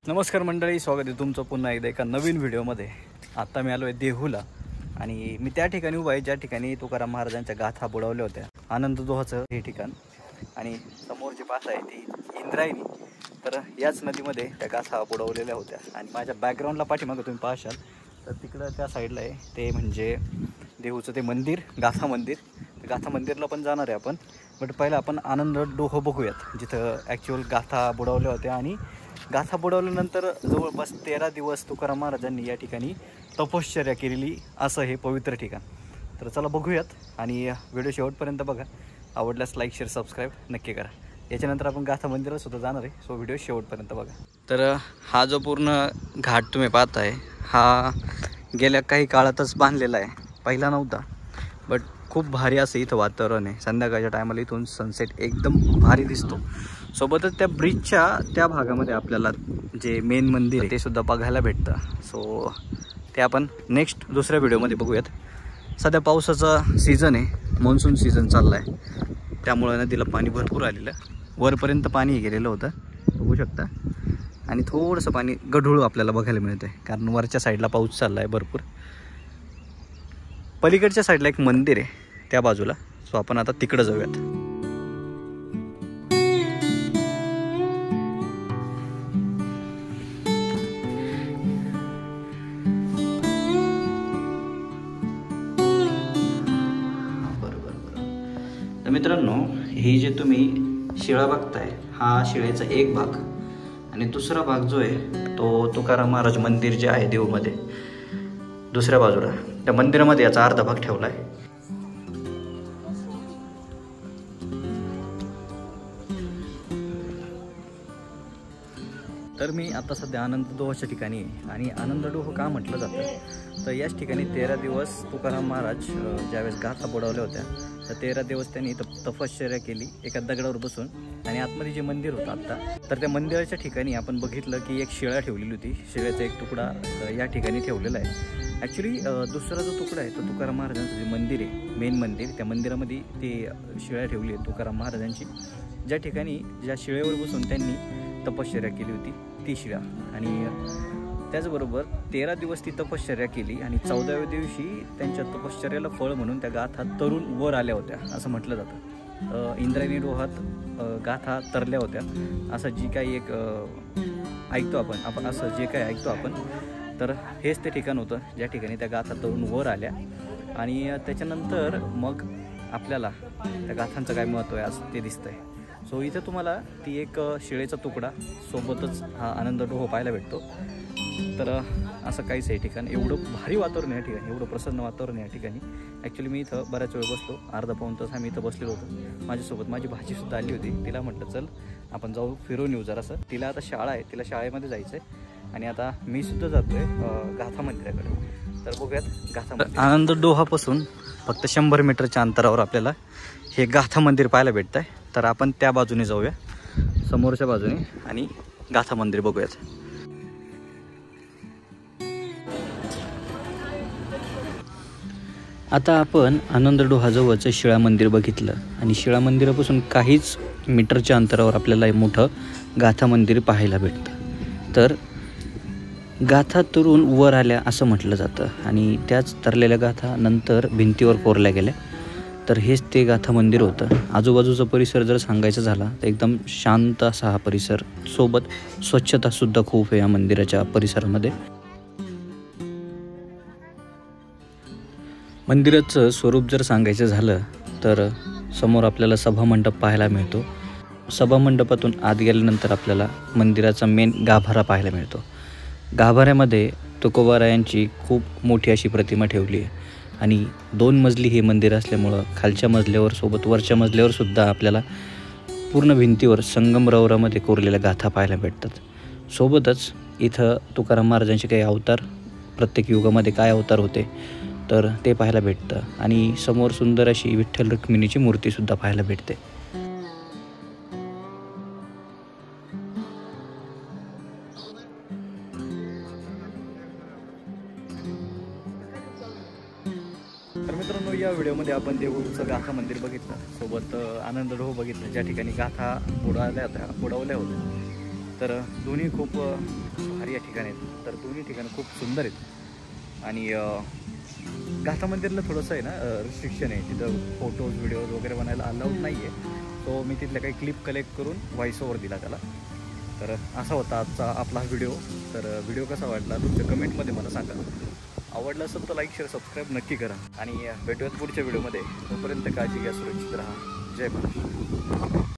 नमस्कार मंडळी, स्वागत आहे तुमचं पुन्हा एकदा एका नवीन व्हिडिओमध्ये। आता मी आलो आहे देहूला आणि मी त्या ठिकाणी उभा आहे ज्या ठिकाणी तुकाराम महाराजांच्या गाथा बुडवल्या होत्या। आनंददोहाचं हे ठिकाण आणि समोरची पास आहे ती इंद्रायणी। तर याच नदीमध्ये त्या गाथा बुडवलेल्या होत्या आणि माझ्या बॅकग्राऊंडला पाठीमागे तुम्ही पाहशाल तर तिकडं त्या साईडला आहे ते म्हणजे देहूचं ते मंदिर, गाथा मंदिर। गाथा मंदिरला पण जाणार आहे आपण, बट पहिला आपण आनंदडोह बघूयात जिथं ॲक्च्युअल गाथा बुडवल्या होत्या। आणि गाथा बुडवल्यानंतर जवळपास 13 दिवस तुकाराम महाराजांनी या ठिकाणी तपश्चर्या केलेली असं हे पवित्र ठिकाण। तर चला बघूयात आणि व्हिडिओ शेवटपर्यंत बघा। आवडल्यास लाईक, शेअर, सबस्क्राईब नक्की करा। याच्यानंतर आपण गाथा मंदिरात सुद्धा जाणार आहे, सो व्हिडिओ शेवटपर्यंत बघा। तर हा जो पूर्ण घाट तुम्ही पाहताय हा गेल्या काही काळातच बांधलेला आहे, पहिला नव्हता। बट खूप भारी असं इथं वातावरण आहे। संध्याकाळच्या टायमाला इथून सनसेट एकदम भारी दिसतो। सोबतच त्या ब्रिजच्या त्या भागामध्ये आपल्याला जे मेन मंदिर आहे ते सुद्धा बघायला भेटतं। सो ते आपण नेक्स्ट दुसऱ्या व्हिडिओमध्ये बघूयात। सध्या पावसाचा सीझन आहे, मान्सून सीझन चालला आहे, त्यामुळे नदीला पाणी भरपूर आलेलं, वरपर्यंत पाणी गेलेलं होतं बघू शकता। आणि थोडंसं पाणी गढूळ आपल्याला बघायला मिळतं आहे कारण वरच्या साईडला पाऊस चालला आहे भरपूर। पलीकडच्या साईडला एक मंदिर आहे त्या बाजूला, सो आपण आता तिकडे जाऊयात। तर मित्रांनो, ही जे तुम्ही शिळा बघताय हा शिळेचा एक भाग आणि दुसरा भाग जो आहे तो तुकाराम महाराज मंदिर जे आहे देऊमध्ये दुसऱ्या बाजूला, त्या मंदिरामध्ये याचा अर्धा भाग ठेवला आहे। तर मी आता सध्या आनंदडोहाच्या ठिकाणी आहे आणि आनंदडोह का म्हटलं जातं तर याच ठिकाणी 13 दिवस तुकाराम महाराज ज्यावेळेस गाथा बुडवल्या होत्या तर 13 दिवस त्यांनी तपश्चर्या केली एका दगडावर बसून। आणि आतमध्ये जे मंदिर होतं आत्ता, तर त्या मंदिराच्या ठिकाणी आपण बघितलं की एक शिळा ठेवलेली होती। शिळ्याचा एक तुकडा या ठिकाणी ठेवलेला आहे। ॲक्च्युली दुसरा जो तुकडा आहे तो तुकाराम महाराजांचं जे मंदिर आहे मेन मंदिर, त्या मंदिरामध्ये ते शिळा ठेवली आहे तुकाराम महाराजांची, ज्या ठिकाणी ज्या शिळेवर बसून त्यांनी तपश्चर्या केली होती ती शिळा। आणि त्याचबरोबर 13 दिवस ती तपश्चर्या केली आणि 14व्या दिवशी त्यांच्या तपश्चर्याला फळ म्हणून त्या गाथा तरून वर आल्या होत्या असं म्हटलं जातं। इंद्रायणी डोहात गाथा तरल्या होत्या असं जी काही एक ऐकतो आपण असं जे काही ऐकतो आपण, तर हेच ते ठिकाण होतं ज्या ठिकाणी त्या गाथा तरून वर आल्या। आणि त्याच्यानंतर मग आपल्याला त्या गाथांचं काय महत्त्व आहे असं ते दिसतंय। सो इथं तुम्हाला ती एक शिळेचा तुकडा सोबतच हा आनंदडोह पाहायला भेटतो। तर असं काहीच आहे ठिकाण, एवढं भारी वातावरण आहे या ठिकाणी, एवढं प्रसन्न वातावरण आहे या ठिकाणी। ॲक्च्युली मी इथं बऱ्याच वेळ बसलो, अर्धा पाऊण तास आम्ही इथं बसलेलो होतो। माझ्यासोबत माझी भाचीसुद्धा आली होती, तिला म्हटलं चल आपण जाऊ फिरून येऊ जरासं। तिला आता शाळा आहे, तिला शाळेमध्ये जायचं आहे आणि आता मी सुद्धा जातो आहे गाथा मंदिराकडे। तर बघूयात गाथा मंदिर। आनंदडोहापासून फक्त 100 मीटरच्या अंतरावर आपल्याला हे गाथा मंदिर पाहायला भेटतं आहे। तर आपण त्या बाजूने जाऊया, समोरच्या बाजूने, आणि गाथा मंदिर बघूयात। आता आपण आनंदडोहाजवळचं शिळा मंदिर बघितलं आणि शिळा मंदिरापासून काहीच मीटरच्या अंतरावर आपल्याला हे मोठं गाथा मंदिर पाहायला भेटतं। तर गाथा तरून वर आल्या असं म्हटलं जातं आणि त्याच तरलेल्या गाथा नंतर भिंतीवर कोरल्या गेल्या। तर हेच ते गाथा मंदिर होतं। आजूबाजूचा परिसर जर सांगायचं झाला तर एकदम शांत असा हा परिसर, सोबत स्वच्छतासुद्धा खूप आहे या मंदिराच्या परिसरामध्ये। मंदिराचं स्वरूप जर सांगायचं झालं तर समोर आपल्याला सभामंडप पाहायला मिळतो। सभामंडपातून आत गेल्यानंतर आपल्याला मंदिराचा मेन गाभारा पाहायला मिळतो। गाभाऱ्यामध्ये तुकोबारायांची खूप मोठी अशी प्रतिमा ठेवली आहे आणि 2 मजली हे मंदिर असल्यामुळं खालच्या मजल्यावर सोबत वरच्या मजल्यावर सुद्धा आपल्याला पूर्ण भिंतीवर संगमरवरामध्ये कोरलेल्या गाथा पाहायला भेटतात। सोबतच इथं तुकाराम महाराजांचे काही अवतार, प्रत्येक युगामध्ये काय अवतार होते तर ते पाहायला भेटतं आणि समोर सुंदर अशी विठ्ठल रुक्मिणीची मूर्तीसुद्धा पाहायला भेटते। तर मित्रांनो, या व्हिडिओमध्ये आपण देहूचं गाथा मंदिर बघितलं, सोबत आनंदडोह बघितलं ज्या ठिकाणी गाथा बुडवल्या होत्या। तर दोन्ही खूप भारी या ठिकाणी आहेत. तर दोन्ही ठिकाणं खूप सुंदर आहेत. आणि गाथा मंदिरला थोडंसं आहे ना रिस्ट्रिक्शन आहे, तिथं फोटोज व्हिडिओज वगैरे बनायला अलाउड नाही आहे. सो मी तिथल्या काही क्लिप कलेक्ट करून व्हॉइस ओव्हर दिला त्याला. तर असा होता आजचा आपला व्हिडिओ. तर व्हिडिओ कसा वाटला तुमच्या कमेंटमध्ये मला सांगा. आवडला असेल तर लाईक शेअर सबस्क्राईब नक्की करा आणि भेटूयात पुढच्या व्हिडिओमध्ये. तोपर्यंत काळजी घ्या, सुरक्षित राहा. जय महाराष्ट्र.